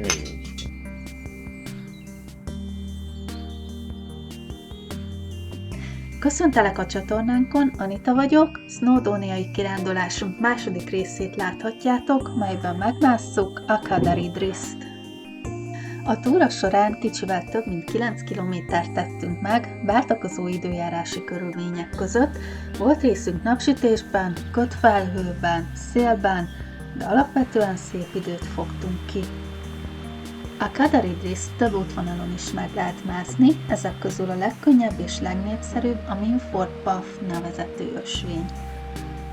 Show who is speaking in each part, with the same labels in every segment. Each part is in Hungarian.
Speaker 1: Isten.
Speaker 2: Köszöntelek a csatornánkon, Anita vagyok, Snowdoniai kirándulásunk második részét láthatjátok, melyben megmásszuk a Kadaridriszt. A túra során kicsivel több mint 9 kilométert tettünk meg, váltakozó időjárási körülmények között, volt részünk napsütésben, kötfelhőben, szélben, de alapvetően szép időt fogtunk ki. A Kadaridriszt több útvonalon is meg lehet mászni, ezek közül a legkönnyebb és legnépszerűbb a Minford Path nevezetű ösvény.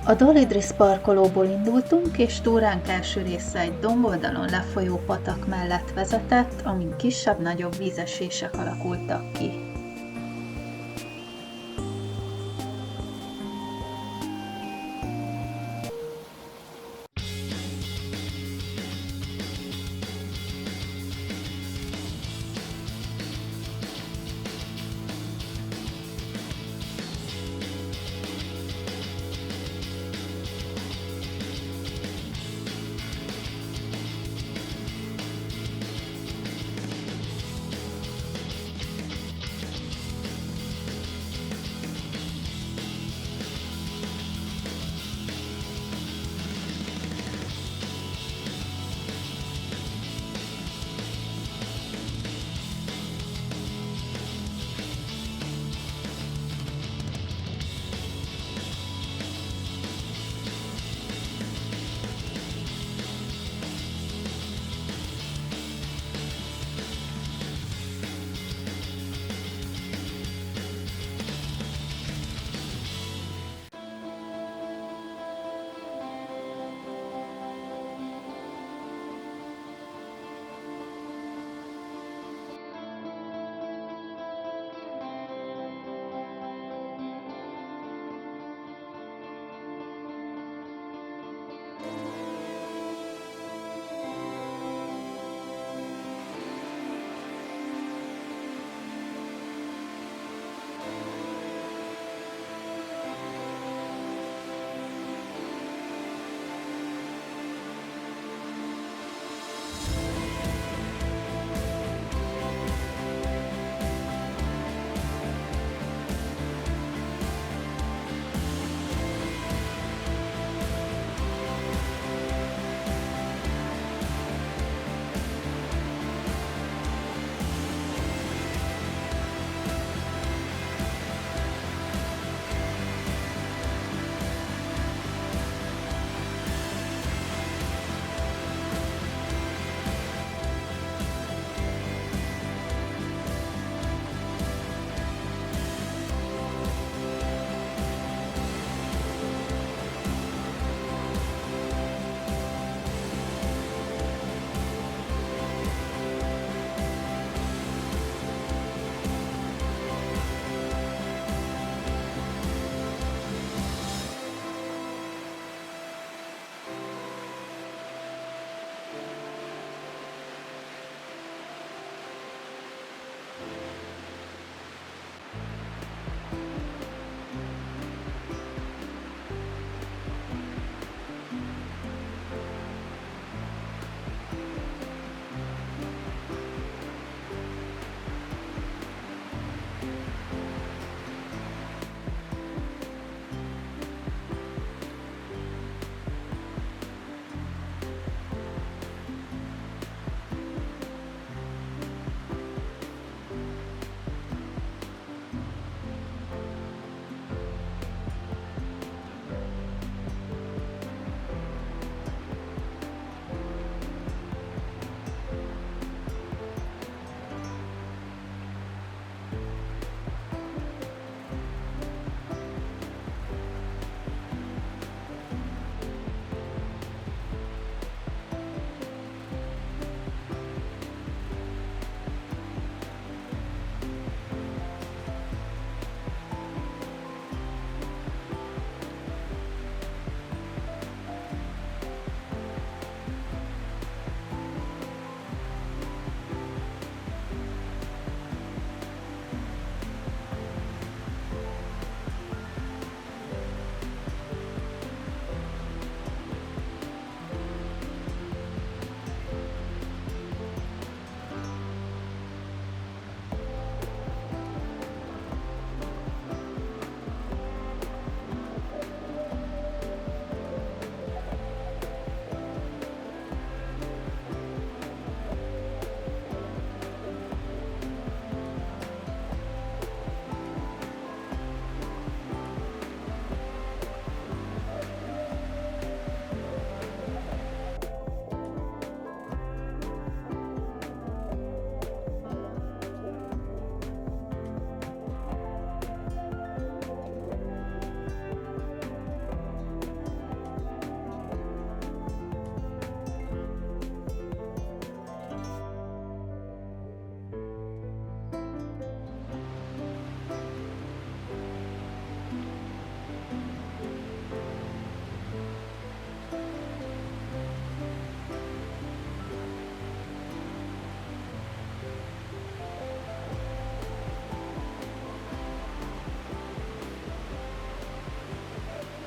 Speaker 2: A Dol Idris parkolóból indultunk, és túránk első része egy domboldalon lefolyó patak mellett vezetett, amin kisebb-nagyobb vízesések alakultak ki.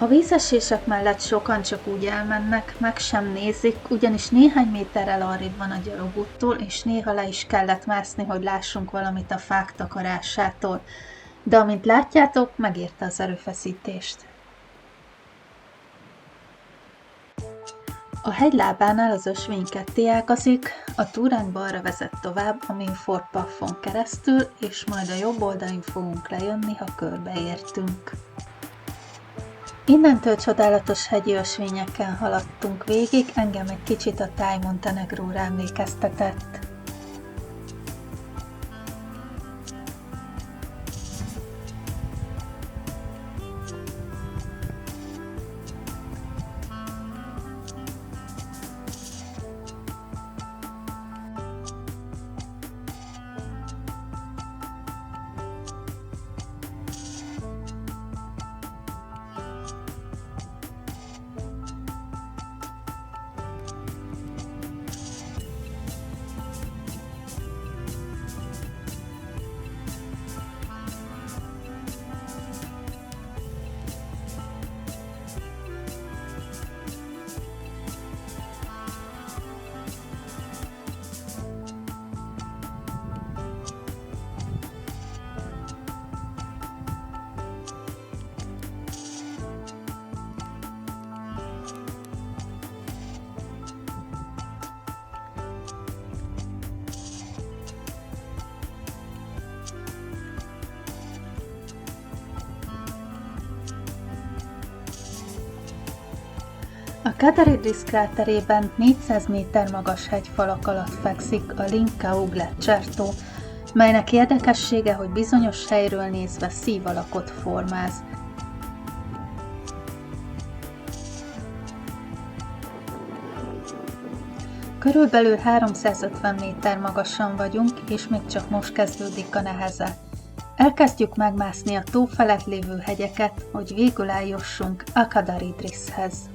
Speaker 2: A vízesések mellett sokan csak úgy elmennek, meg sem nézik, ugyanis néhány méterrel arrébb van a gyalogúttól, és néha le is kellett mászni, hogy lássunk valamit a fák takarásától. De amint látjátok, megérte az erőfeszítést. A hegy lábánál az ösvény kettéágazik, a túránk balra vezet tovább, amin Fort Puffon keresztül, és majd a jobb oldalin fogunk lejönni, ha körbeértünk. Innentől csodálatos hegyi ösvényeken haladtunk végig, engem egy kicsit a táj Montenegróra emlékeztetett. A Kadaridris kráterében 400 méter magas hegyfalak alatt fekszik a Lincau gleccsertó, melynek érdekessége, hogy bizonyos helyről nézve szív alakot formáz. Körülbelül 350 méter magasan vagyunk, és még csak most kezdődik a neheze. Elkezdjük megmászni a tó felett lévő hegyeket, hogy végül eljussunk a Kadaridrishez.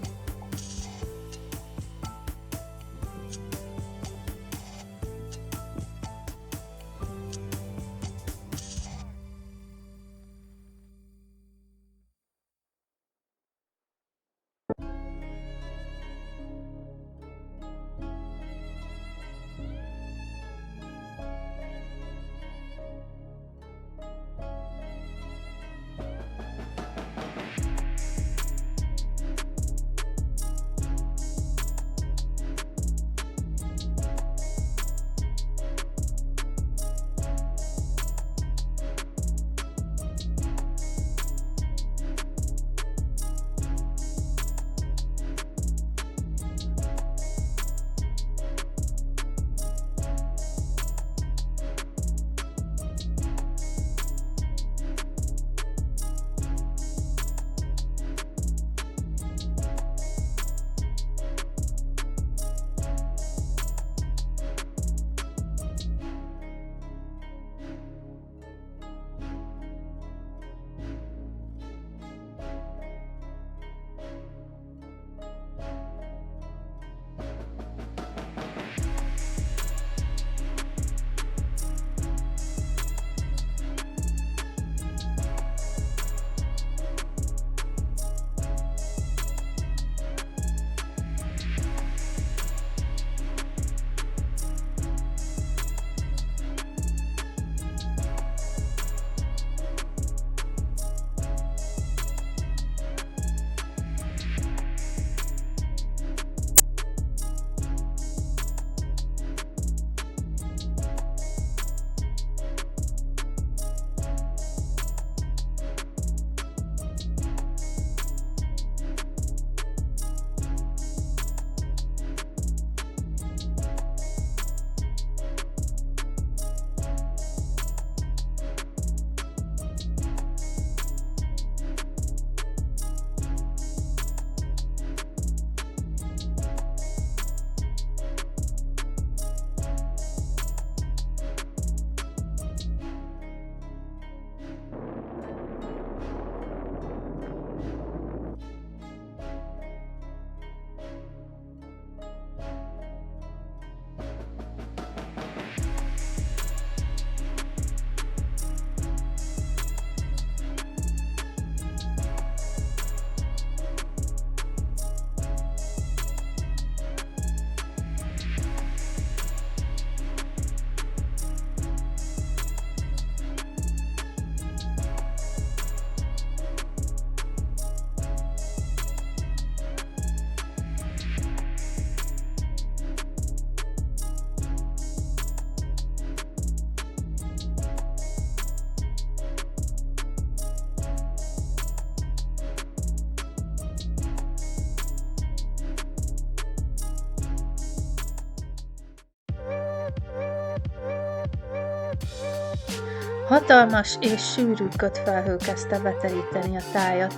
Speaker 2: Hatalmas és sűrű kötfelhő kezdte beteríteni a tájat.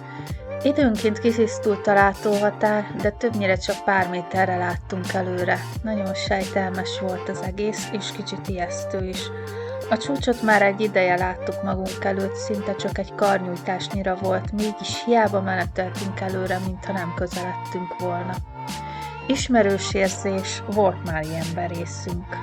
Speaker 2: Időnként kitisztult a látóhatár, de többnyire csak pár méterre láttunk előre. Nagyon sejtelmes volt az egész, és kicsit ijesztő is. A csúcsot már egy ideje láttuk magunk előtt, szinte csak egy karnyújtásnyira volt, mégis hiába meneteltünk előre, mintha nem közeledtünk volna. Ismerős érzés, volt már ilyen berészünk.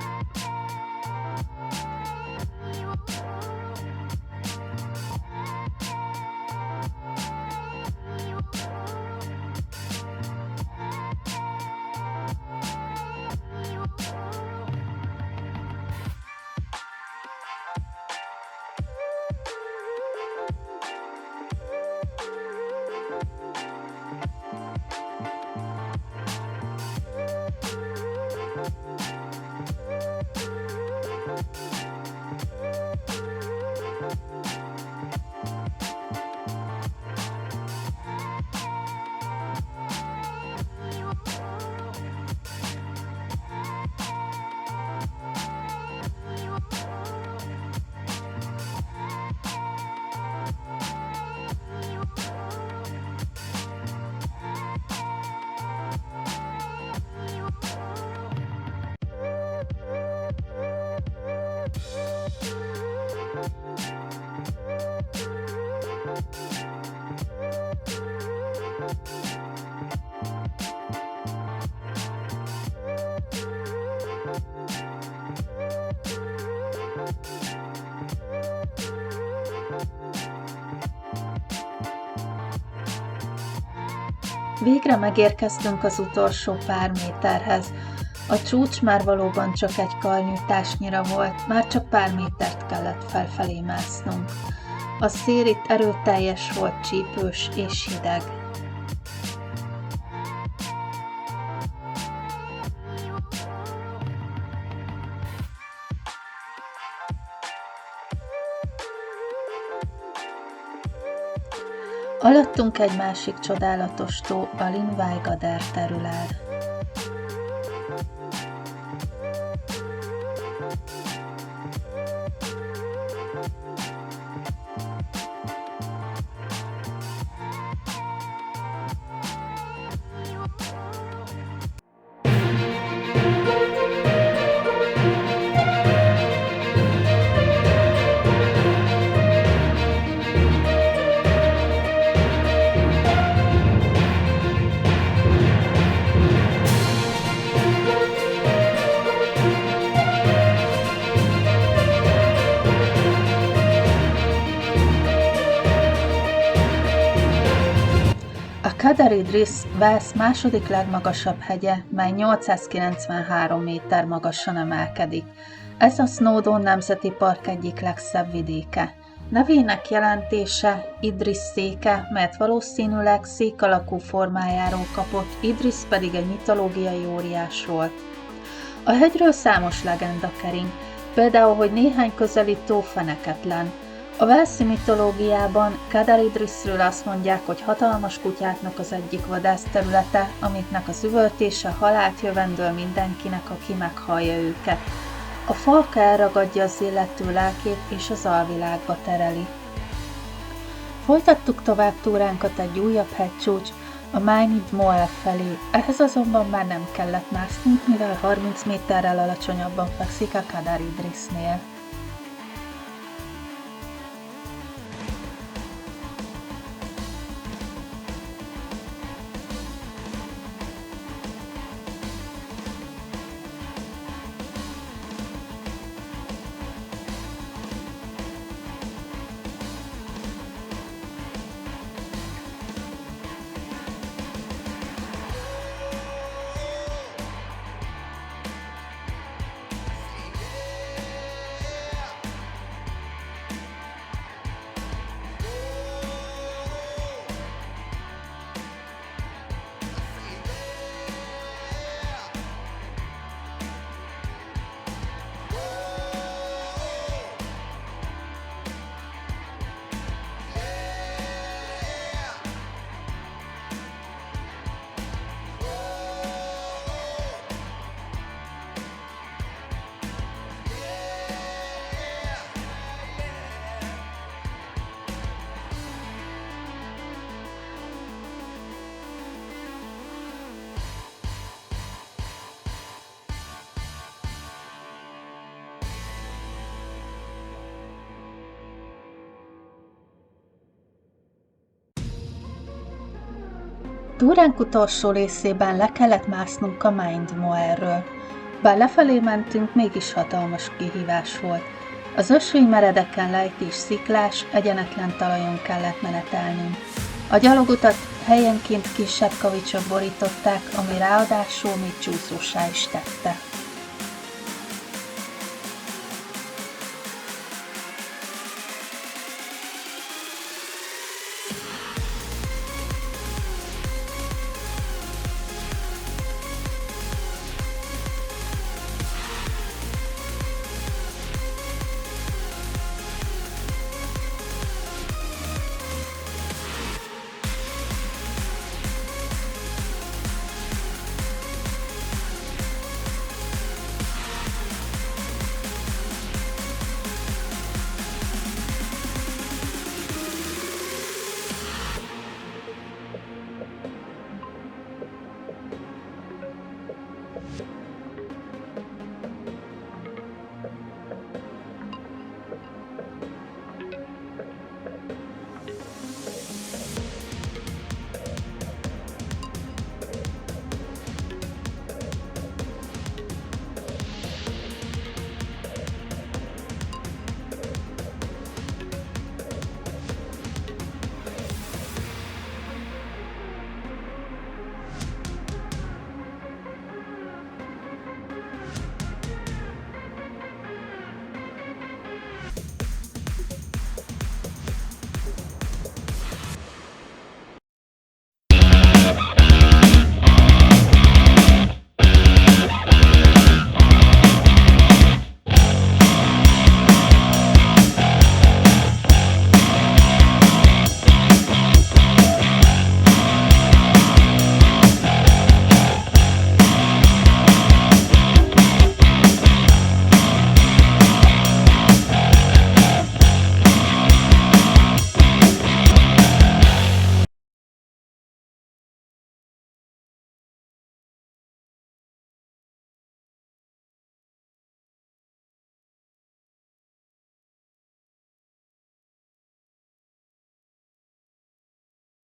Speaker 2: Végre megérkeztünk az utolsó pár méterhez. A csúcs már valóban csak egy karnyújtásnyira volt, már csak pár métert kellett felfelé másznunk. A szél itt erőteljes volt, csípős és hideg. Alattunk egy másik csodálatos tó, a Lindvai-Gader terül el. Kadar-Idris Wales második legmagasabb hegye, mely 893 méter magasan emelkedik. Ez a Snowdon Nemzeti Park egyik legszebb vidéke. Nevének jelentése Idris széke, mert valószínűleg szék alakú formájáról kapott, Idris pedig egy mitológiai óriás volt. A hegyről számos legenda kering, például, hogy néhány közeli tó feneketlen. A walesi mitológiában Kadar-Idrisről azt mondják, hogy hatalmas kutyáknak az egyik vadászterülete, amiknek az üvöltése halált jövendől mindenkinek, aki meghallja őket. A falka elragadja az illető lelkét és az alvilágba tereli. Folytattuk tovább túránkat egy újabb hegycsúcs, a Maimid Moab felé, ehhez azonban már nem kellett másznunk, mivel 30 méterrel alacsonyabban fekszik a Kadar-Idrisnél. Túránk utolsó részében le kellett másznunk a Mind Moerről. Bár lefelé mentünk, mégis hatalmas kihívás volt. Az ösvény meredeken lejt és sziklás, egyenetlen talajon kellett menetelnünk. A gyalogutat helyenként kisebb kavicsok borították, ami ráadásul még csúszósá is tette.